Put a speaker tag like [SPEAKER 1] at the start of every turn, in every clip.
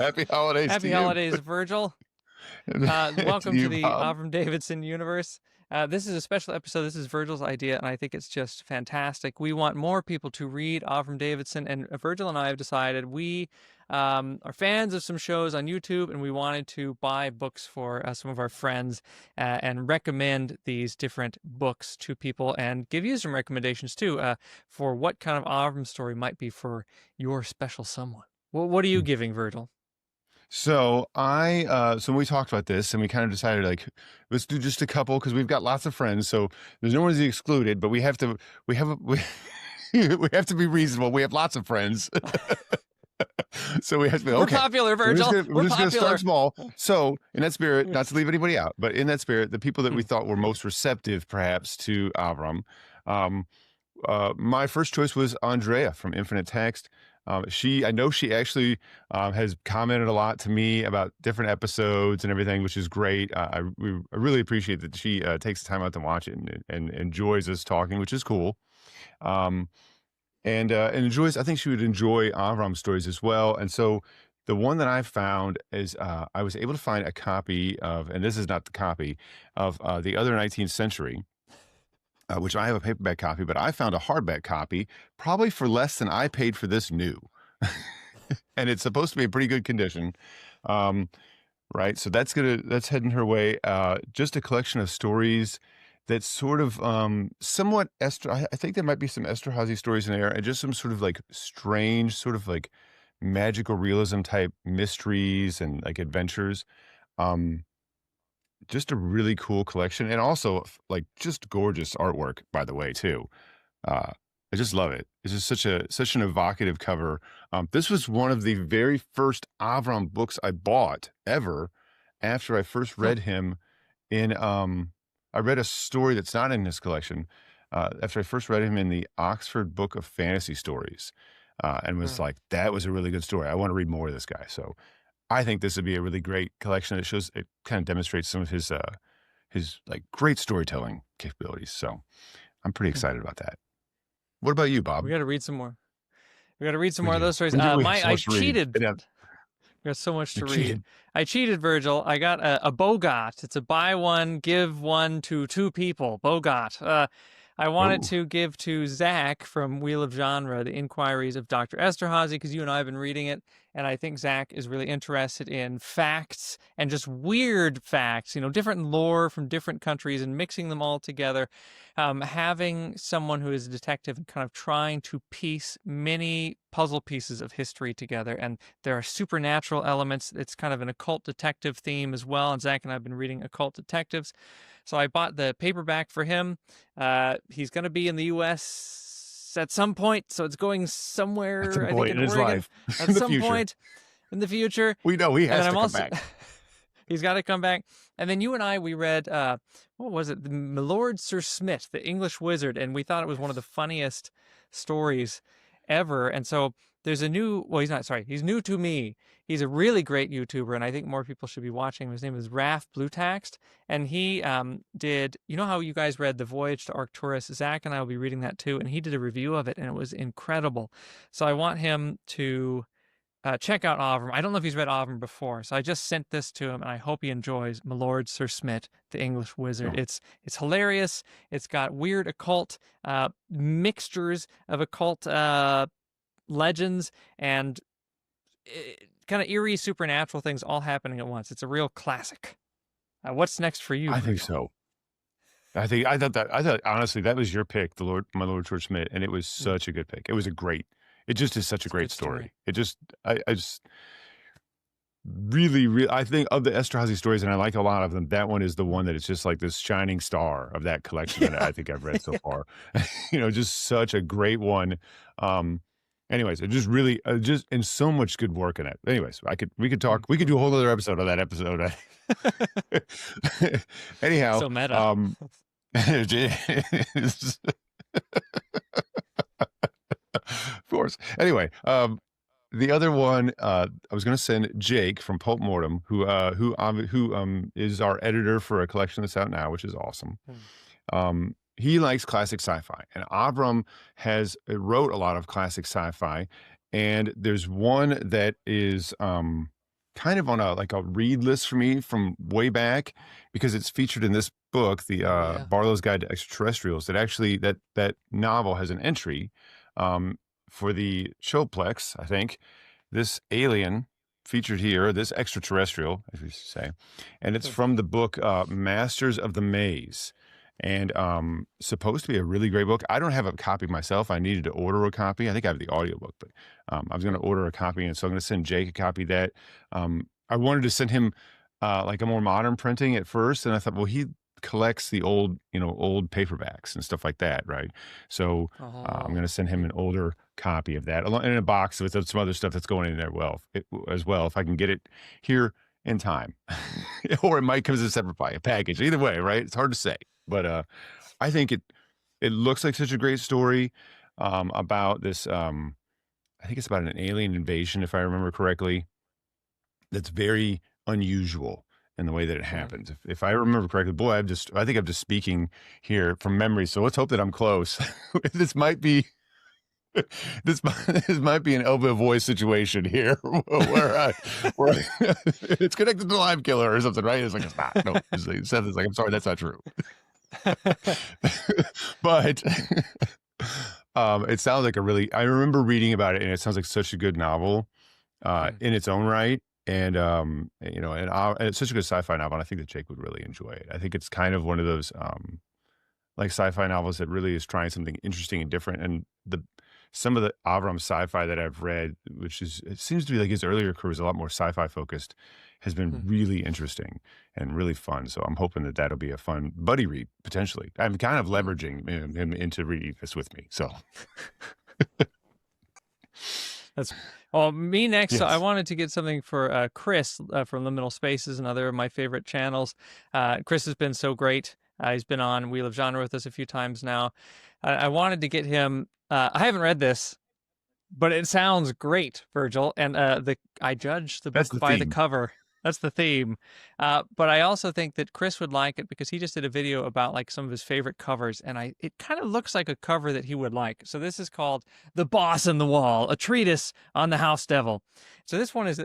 [SPEAKER 1] Happy holidays to
[SPEAKER 2] Happy
[SPEAKER 1] you.
[SPEAKER 2] holidays, Virgil.
[SPEAKER 1] To
[SPEAKER 2] Welcome to
[SPEAKER 1] you,
[SPEAKER 2] the
[SPEAKER 1] Bob.
[SPEAKER 2] Avram Davidson Universe. This is a special episode. This is Virgil's idea, and I think it's just fantastic. We want more people to read Avram Davidson, and Virgil and I have decided we are fans of some shows on YouTube, and we wanted to buy books for some of our friends and recommend these different books to people and give you some recommendations too for what kind of Avram story might be for your special someone. Well, what are you giving, Virgil?
[SPEAKER 1] So we talked about this and we kind of decided like, let's do just a couple because we've got lots of friends. So there's no one's excluded, but we have to, we have to be reasonable. We have lots of friends. So we have to be,
[SPEAKER 2] We're
[SPEAKER 1] okay.
[SPEAKER 2] popular,
[SPEAKER 1] So
[SPEAKER 2] Virgil.
[SPEAKER 1] we're just gonna
[SPEAKER 2] Popular.
[SPEAKER 1] start small. So in that spirit, not to leave anybody out, but in that spirit, the people that we thought were most receptive perhaps to Avram, um, my first choice was Andrea from Infinite Text. I know she actually has commented a lot to me about different episodes and everything, which is great. I really appreciate that she takes the time out to watch it and enjoys us talking, which is cool. Um, and enjoys. I think she would enjoy Avram stories as well. And so the one that I found is I was able to find a copy of, and this is not the copy of the other 19th century. Which I have a paperback copy, but I found a hardback copy, probably for less than I paid for this new. And it's supposed to be in pretty good condition. Um, right. So that's heading her way. Just a collection of stories that's sort of somewhat I think there might be some Eszterhazy stories in there and just some sort of like strange, sort of like magical realism type mysteries and like adventures. Um, just a really cool collection and also like just gorgeous artwork, by the way, too. I just love it. It's just such an evocative cover. This was one of the very first Avram books I bought ever after I first read him in I read a story that's not in his collection after I first read him in the Oxford Book of Fantasy Stories and was like, that was a really good story. I want to read more of this guy. So I think this would be a really great collection that shows it kind of demonstrates some of his like great storytelling capabilities. So I'm pretty excited about that. What about you, Bob?
[SPEAKER 2] We got to read some more. We got to read some
[SPEAKER 1] We
[SPEAKER 2] more of
[SPEAKER 1] do.
[SPEAKER 2] those stories.
[SPEAKER 1] We do. We have so
[SPEAKER 2] I
[SPEAKER 1] much to read.
[SPEAKER 2] cheated.
[SPEAKER 1] Yeah,
[SPEAKER 2] We got so much
[SPEAKER 1] you
[SPEAKER 2] to read.
[SPEAKER 1] cheated.
[SPEAKER 2] I cheated, Virgil. I got a Bogot. It's a buy one, give one to two people. Bogot. I wanted
[SPEAKER 1] Oh,
[SPEAKER 2] to give to Zach from Wheel of Genre, The Inquiries of Dr. Eszterhazy, because you and I have been reading it, and I think Zach is really interested in facts and just weird facts, different lore from different countries and mixing them all together. Having someone who is a detective and kind of trying to piece many puzzle pieces of history together, and there are supernatural elements. It's kind of an occult detective theme as well, and Zach and I have been reading Occult Detectives. So I bought the paperback for him. He's going to be in the U.S. at some point, so it's going somewhere,
[SPEAKER 1] at some
[SPEAKER 2] I think,
[SPEAKER 1] point
[SPEAKER 2] in
[SPEAKER 1] in his
[SPEAKER 2] Oregon
[SPEAKER 1] life,
[SPEAKER 2] at
[SPEAKER 1] in the
[SPEAKER 2] some
[SPEAKER 1] future,
[SPEAKER 2] point in the future.
[SPEAKER 1] we know he
[SPEAKER 2] And
[SPEAKER 1] has
[SPEAKER 2] then
[SPEAKER 1] to
[SPEAKER 2] I'm
[SPEAKER 1] come
[SPEAKER 2] also,
[SPEAKER 1] back.
[SPEAKER 2] he's got to come back. And then you and I, we read, what was it? The Milord Sir Smith, the English Wizard, and we thought it was one of the funniest stories ever. And so there's he's new to me. He's a really great YouTuber, and I think more people should be watching him. His name is Raf Bluetaxt, and he did, how you guys read The Voyage to Arcturus? Zach and I will be reading that too, and he did a review of it, and it was incredible. So I want him to check out Avram. I don't know if he's read Avram before, so I just sent this to him, and I hope he enjoys Milord Sir Smith, the English Wizard. It's hilarious. It's got weird occult mixtures of occult legends and kind of eerie supernatural things all happening at once. It's a real classic. What's next for you,
[SPEAKER 1] I think
[SPEAKER 2] Virgil?
[SPEAKER 1] so. I thought honestly that was your pick, my Lord George Smith, and it was such a good pick. It just is such a
[SPEAKER 2] It's a
[SPEAKER 1] great
[SPEAKER 2] good story.
[SPEAKER 1] story. I just really, I think of the Eszterhazy stories, and I like a lot of them. That one is the one that is just like this shining star of that collection that I think I've read so far. Just such a great one. Anyways, it just really, just and so much good work in it. Anyways, we could do a whole other episode of that episode. Anyhow,
[SPEAKER 2] So meta.
[SPEAKER 1] of course. Anyway, the other one I was going to send Jake from Pulp Mortem, who is our editor for a collection that's out now, which is awesome. He likes classic sci-fi, and Avram wrote a lot of classic sci-fi, and there's one that is kind of on a read list for me from way back because it's featured in this book, the Barlow's Guide to Extraterrestrials. That actually that novel has an entry for the Showplex, I think. This alien featured here, this extraterrestrial, as we say, and it's from the book Masters of the Maze. And supposed to be a really great book. I don't have a copy myself. I needed to order a copy. I think I have the audiobook, but I was going to order a copy, and so I'm going to send Jake a copy of that. I wanted to send him like a more modern printing at first, and I thought, well, he collects the old paperbacks and stuff like that, right? So I'm going to send him an older copy of that, in a box with some other stuff that's going in there as well, if I can get it here in time, or it might come as a separate package. Either way, right? It's hard to say. But I think it looks like such a great story about this. I think it's about an alien invasion, if I remember correctly. That's very unusual in the way that it happens. If I remember correctly, boy, I think I'm just speaking here from memory. So let's hope that I'm close. This might be this might be an elbow voice situation here where it's connected to Lime Killer or something, right? It's like, it's not. No, it's like, I'm sorry, that's not true. But it sounds like I remember reading about it, and it sounds like such a good novel in its own right. And and it's such a good sci-fi novel, and I think that Jake would really enjoy it. I think it's kind of one of those like sci-fi novels that really is trying something interesting and different. And some of the Avram sci-fi that I've read, it seems to be like his earlier career was a lot more sci-fi focused, has been really interesting and really fun. So I'm hoping that that'll be a fun buddy read, potentially. I'm kind of leveraging him into reading this with me. So
[SPEAKER 2] that's me next.
[SPEAKER 1] Yes.
[SPEAKER 2] So I wanted to get something for Chris from Liminal Spaces, another of my favorite channels. Chris has been so great. He's been on Wheel of Genre with us a few times now. I wanted to get him. I haven't read this, but it sounds great, Virgil. And I judge the book by the cover. That's the theme. But I also think that Chris would like it because he just did a video about like some of his favorite covers, and it kind of looks like a cover that he would like. So this is called The Boss in the Wall, a treatise on the House Devil. So this one is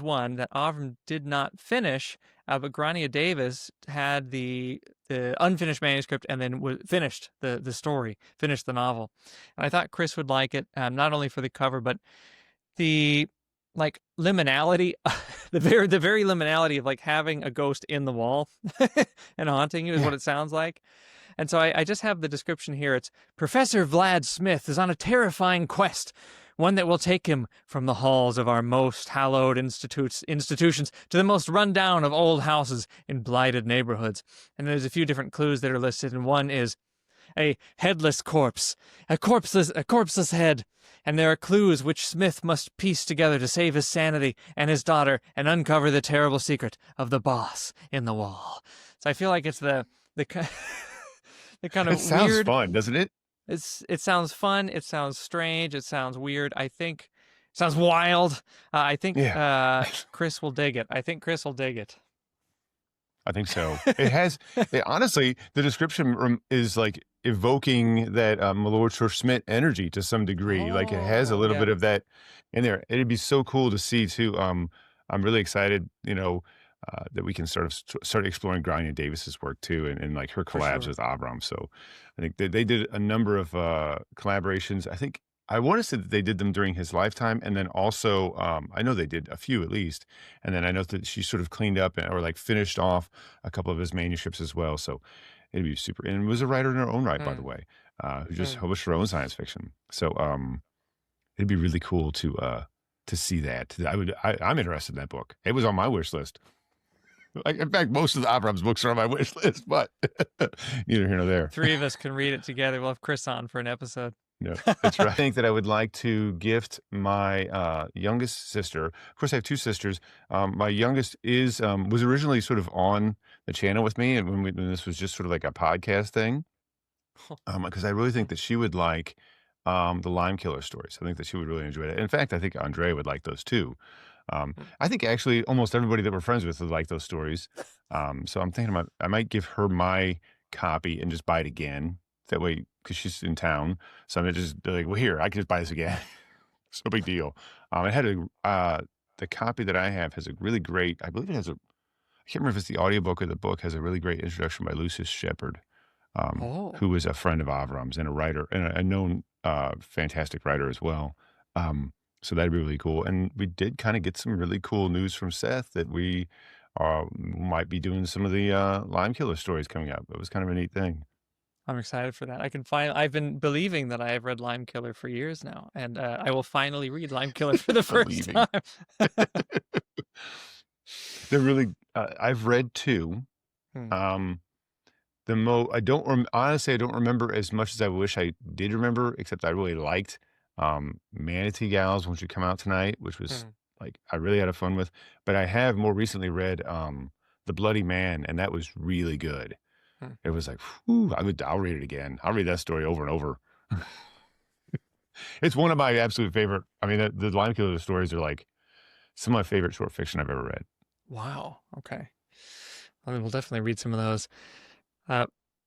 [SPEAKER 2] one that Avram did not finish, but Grania Davis had the unfinished manuscript and then finished the story, finished the novel. And I thought Chris would like it, not only for the cover, but the like liminality, the very liminality of like having a ghost in the wall and haunting you is what it sounds like. And so I just have the description here. It's Professor Vlad Smith is on a terrifying quest, one that will take him from the halls of our most hallowed institutions to the most run down of old houses in blighted neighborhoods. And there's a few different clues that are listed, and one is a headless corpse, a corpseless head, and there are clues which Smith must piece together to save his sanity and his daughter and uncover the terrible secret of the boss in the wall. So I feel like it's the kind of
[SPEAKER 1] it sounds
[SPEAKER 2] weird,
[SPEAKER 1] fun, doesn't it?
[SPEAKER 2] It sounds fun. It sounds strange. It sounds weird. I think it sounds wild. I think Chris will dig it. I think so. Honestly, the description is like evoking that Milord Schmidt energy to some degree. Like it has a little bit of that in there. It'd be so cool to see too. I'm really excited, that we can start exploring Grania Davis's work too, and like her collabs with Avram. So I think they did a number of collaborations. I want to say that they did them during his lifetime, and then also I know they did a few at least, and then I know that she sort of cleaned up or like finished off a couple of his manuscripts as well. So it'd be super, and was a writer in her own right, by the way, who just published her own science fiction. So it'd be really cool to see that. I'm interested in that book. It was on my wish list. Like, in fact, most of the Avram's books are on my wish list, but neither here nor there. Three of us can read it together. We'll have Chris on for an episode.
[SPEAKER 1] No, that's right. I think that I would like to gift my youngest sister. Of course, I have two sisters. My youngest was originally sort of on the channel with me, and when this was just sort of like a podcast thing, because I really think that she would like the Lime Killer stories. I think that she would really enjoy it. In fact, I think Andrea would like those too. I think actually almost everybody that we're friends with would like those stories. So I'm thinking I might give her my copy and just buy it again. That way, because she's in town. So I'm just be like, well, here, I can just buy this again. It's no big deal. It had the the copy that I have has a really great, I believe it has a, I can't remember if it's the audiobook or the book, has a really great introduction by Lucius Shepard,
[SPEAKER 2] Oh,
[SPEAKER 1] who was a friend of Avram's and a writer and a known fantastic writer as well. So that'd be really cool. And we did kind of get some really cool news from Seth that we might be doing some of the Lime Killer stories coming up. It was kind of a neat thing.
[SPEAKER 2] I'm excited for that. I've been believing that I have read Lime Killer for years now, and I will finally read Lime Killer for the first
[SPEAKER 1] Believing.
[SPEAKER 2] time.
[SPEAKER 1] They're really, I've read two.
[SPEAKER 2] Hmm.
[SPEAKER 1] I don't honestly, I don't remember as much as I wish I did remember, except I really liked Manatee Gals Won't You Come Out Tonight, which was
[SPEAKER 2] Hmm.
[SPEAKER 1] like I really had a fun with. But I have more recently read The Bloody Man, and that was really good.
[SPEAKER 2] Hmm.
[SPEAKER 1] It was like, whew, I'll read it again. I'll read that story over and over. It's one of my absolute favorite. I mean, the Lime Killer stories are like some of my favorite short fiction I've ever read.
[SPEAKER 2] Wow. Okay. I mean, we'll definitely read some of those.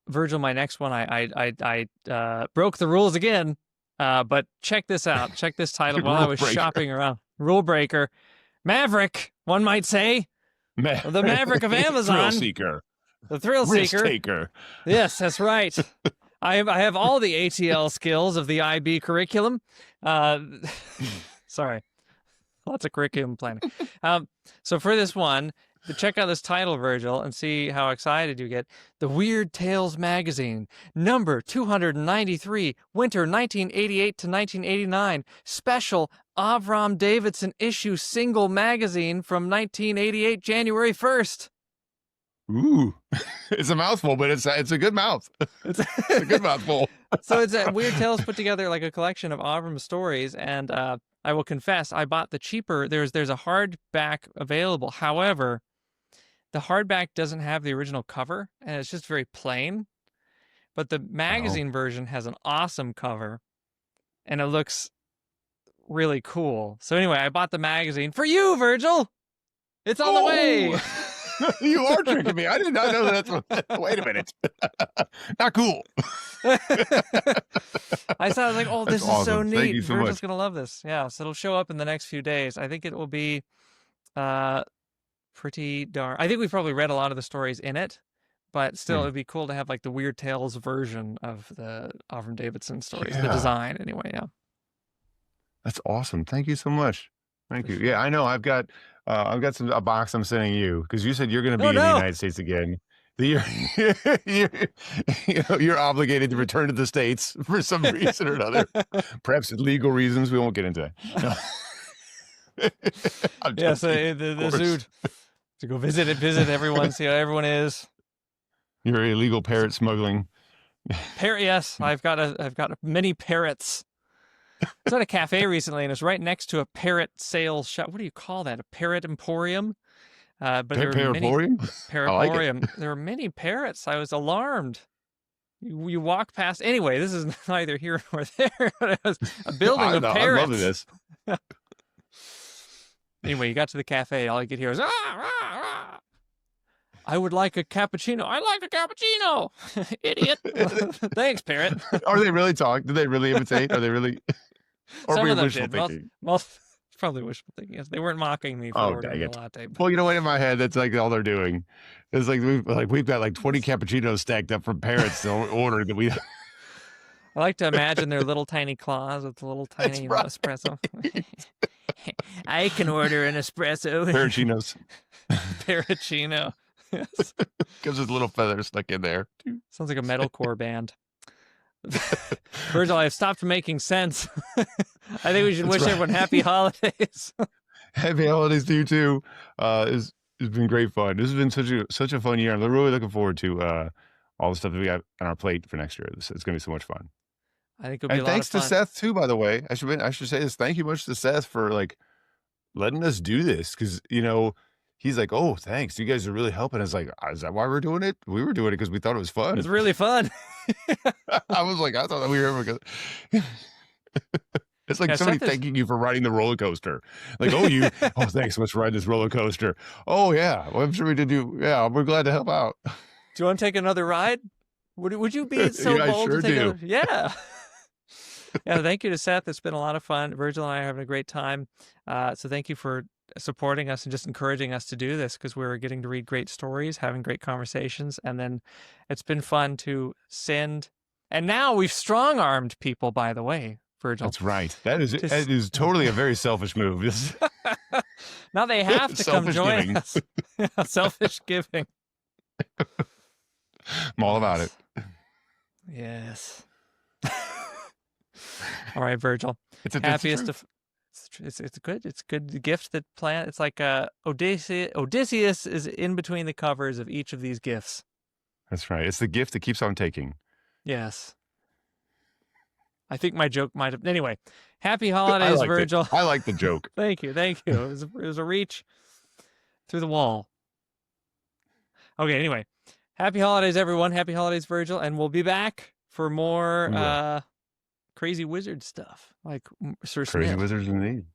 [SPEAKER 2] Virgil, my next one, I broke the rules again. But check this out. Check this title while I was shopping around. Rule breaker. Maverick, one might say. The Maverick of Amazon.
[SPEAKER 1] Thrill seeker.
[SPEAKER 2] The thrill seeker.
[SPEAKER 1] Risk taker.
[SPEAKER 2] Yes, that's right. I have all the ATL skills of the IB curriculum. Sorry. Lots of curriculum planning. So for this one, to check out this title, Virgil, and see how excited you get. The Weird Tales Magazine, number 293, winter 1988 to 1989, special Avram Davidson issue single magazine from 1988, January 1st.
[SPEAKER 1] Ooh, it's a mouthful, but it's a good mouth. It's a good mouthful.
[SPEAKER 2] So it's Weird Tales put together like a collection of Avram stories, and I will confess, I bought the cheaper. There's a hardback available. However, the hardback doesn't have the original cover, and it's just very plain. But the magazine version has an awesome cover, and it looks really cool. So anyway, I bought the magazine for you, Virgil. It's on the way.
[SPEAKER 1] You are tricking me. I did not know that's what. Wait a minute. Not cool.
[SPEAKER 2] I thought, like, oh, this is
[SPEAKER 1] awesome.
[SPEAKER 2] so neat.
[SPEAKER 1] Thank you so
[SPEAKER 2] Virgil's
[SPEAKER 1] much.
[SPEAKER 2] going to love this. Yeah, so it'll show up in the next few days. I think it will be pretty darn. I think we've probably read a lot of the stories in it, but still, it'd be cool to have, like, the Weird Tales version of the Avram Davidson stories, the design, anyway, yeah.
[SPEAKER 1] That's awesome. Thank you so much. Thank you. Yeah, I know. I've got a box I'm sending you because you said you're going to be in the United States again. You're obligated to return to the States for some reason or another. Perhaps legal reasons. We won't get into that. No.
[SPEAKER 2] Yeah, so the zoo to go visit everyone, see how everyone is.
[SPEAKER 1] Your illegal parrot smuggling.
[SPEAKER 2] Parrot, yes, I've got many parrots. I was at a cafe recently, and it's right next to a parrot sales shop. What do you call that? A parrot emporium? But there were many parrotporium. Like there were many parrots. I was alarmed. You walk past. Anyway, this is neither here nor there. It was a building of parrots.
[SPEAKER 1] I'm loving this.
[SPEAKER 2] Anyway, you got to the cafe. All you could hear was, "Ah, rah, rah. I would like a cappuccino. I like a cappuccino. Idiot." Thanks, parrot.
[SPEAKER 1] Are they really talking? Do they really imitate? Are they really? Or
[SPEAKER 2] Some of them
[SPEAKER 1] wishful
[SPEAKER 2] did.
[SPEAKER 1] thinking?
[SPEAKER 2] Most probably wishful thinking. Yes, they weren't mocking me for ordering a latte.
[SPEAKER 1] Well, you know what? In my head, that's like all they're doing. It's like we've got like 20 cappuccinos stacked up from parrots to order that we.
[SPEAKER 2] I like to imagine their little tiny claws with the little tiny espresso. I can order an espresso.
[SPEAKER 1] Parrotchinos.
[SPEAKER 2] Parrotchino. Yes.
[SPEAKER 1] Gives us little feathers stuck in there.
[SPEAKER 2] Sounds like a metalcore band. Virgil, I've stopped making sense. I think we should wish everyone happy holidays.
[SPEAKER 1] Happy holidays to you too. It's been great fun. This has been such a fun year. I'm really looking forward to all the stuff that we got on our plate for next year. It's going to be so much fun.
[SPEAKER 2] I think it'll be a lot of fun.
[SPEAKER 1] Thanks to Seth too, by the way. I should say this. Thank you much to Seth for like letting us do this because he's like, oh, thanks. You guys are really helping. I was like, is that why we're doing it? We were doing it because we thought it was fun.
[SPEAKER 2] It's really fun.
[SPEAKER 1] I was like, I thought that we were ever going. It's like somebody thanking you for riding the roller coaster. Like, thanks so much for riding this roller coaster. Oh yeah, well, I'm sure we did do. Yeah, we're glad to help out.
[SPEAKER 2] Do you want to take another ride? Would you be so bold to take another? Yeah. Yeah, thank you to Seth. It's been a lot of fun. Virgil and I are having a great time. So thank you for supporting us and just encouraging us to do this, because we were getting to read great stories, having great conversations, and then it's been fun to send. And now we've strong-armed people, by the way, Virgil.
[SPEAKER 1] That's right. That is totally a very selfish move.
[SPEAKER 2] Now they have to come join
[SPEAKER 1] giving.
[SPEAKER 2] us. Selfish giving.
[SPEAKER 1] I'm all about it.
[SPEAKER 2] Yes. All right, Virgil.
[SPEAKER 1] It's
[SPEAKER 2] It's good. It's a good gift that It's like Odysseus is in between the covers of each of these gifts.
[SPEAKER 1] That's right. It's the gift that keeps on taking.
[SPEAKER 2] Yes. I think my joke might have. Anyway, happy holidays, Virgil.
[SPEAKER 1] I like the joke.
[SPEAKER 2] Thank you. It was a reach through the wall. Okay. Anyway, happy holidays, everyone. Happy holidays, Virgil, and we'll be back for more crazy wizard stuff, like Sir Smith.
[SPEAKER 1] Crazy wizards indeed.